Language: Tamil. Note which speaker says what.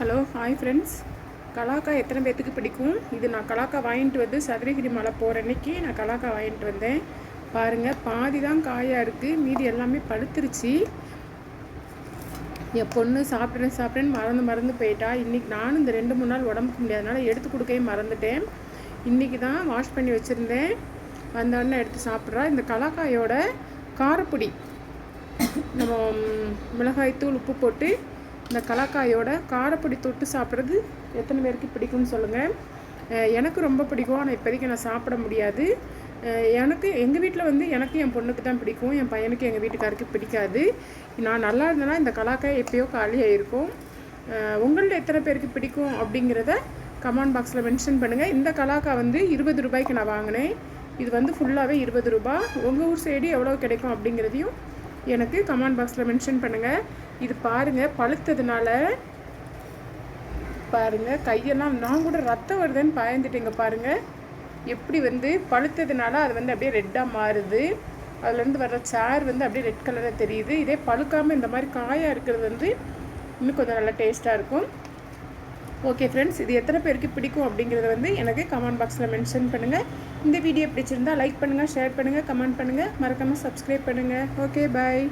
Speaker 1: Hello hi friends. கலாக்காய் எத்தனை பேர்த்துக்கு பிடிக்கும்? இது நான் கலாக்காய் வாங்கிட்டு வந்து சதுரகிரி மலை போகிற அன்னைக்கு நான் கலாக்காய் வாங்கிட்டு வந்தேன். பாருங்கள், பாதி தான் காயாக இருக்குது, மீதி எல்லாமே பழுத்துருச்சு. என் பொண்ணு சாப்பிட்றேன்னு மறந்து போயிட்டா. இன்றைக்கி நானும் இந்த 2-3 நாள் உடம்புக்கு முடியாதனால எடுத்து கொடுக்கவே மறந்துட்டேன். இன்றைக்கி தான் வாஷ் பண்ணி வச்சுருந்தேன். வந்தோடனே எடுத்து சாப்பிட்றா. இந்த கலாக்காயோட காரப்பொடி, நம்ம மிளகாய்த்தூள் உப்பு போட்டு இந்த கலாக்காயோட காரப்பொடி தொட்டு சாப்பிட்றது எத்தனை பேருக்கு பிடிக்கும்னு சொல்லுங்கள். எனக்கு ரொம்ப பிடிக்கும், ஆனால் இப்போதைக்கு நான் சாப்பிட முடியாது. எங்கள் வீட்டில் வந்து எனக்கு என் பொண்ணுக்கு தான் பிடிக்கும், என் பையனுக்கு எங்கள் வீட்டுக்காருக்கு பிடிக்காது. நான் நல்லா இருந்தேன்னா இந்த கலாக்காய் எப்போயோ காலியாக இருக்கும். உங்களில் எத்தனை பேருக்கு பிடிக்கும் அப்படிங்கிறத கமெண்ட் பாக்ஸில் மென்ஷன் பண்ணுங்கள். இந்த கலாக்காய் வந்து 20 ரூபாய்க்கு நான் வாங்கினேன். இது வந்து ஃபுல்லாகவே 20 ரூபா. உங்கள் ஊர் சைடு எவ்வளோ கிடைக்கும் அப்படிங்கிறதையும் எனக்கு கமெண்ட் பாக்ஸில் மென்ஷன் பண்ணுங்கள். இது பாருங்கள், பழுத்ததுனால பாருங்கள் கையெல்லாம் நான் கூட ரத்தம் வருதுன்னு பயந்துட்டேங்க. பாருங்கள் எப்படி வந்து பழுத்ததுனால அது வந்து அப்படியே ரெட்டாக மாறுது. அதுலேருந்து வர்ற சார் வந்து அப்படியே ரெட் கலராக தெரியுது. இதே பழுக்காமல் இந்த மாதிரி காயாக இருக்கிறது வந்து இன்னும் கொஞ்சம் நல்லா டேஸ்ட்டாக இருக்கும். ஓகே ஃப்ரெண்ட்ஸ், இது எத்தனை பேருக்கு பிடிக்கும் அப்படிங்கிறத வந்து எனக்கு கமெண்ட் பாக்ஸில் மென்ஷன் பண்ணுங்கள். இந்த வீடியோ பிடிச்சிருந்தால் லைக் பண்ணுங்கள், ஷேர் பண்ணுங்கள், கமெண்ட் பண்ணுங்கள், மறக்காமல் சப்ஸ்கிரைப் பண்ணுங்கள். ஓகே, பாய்.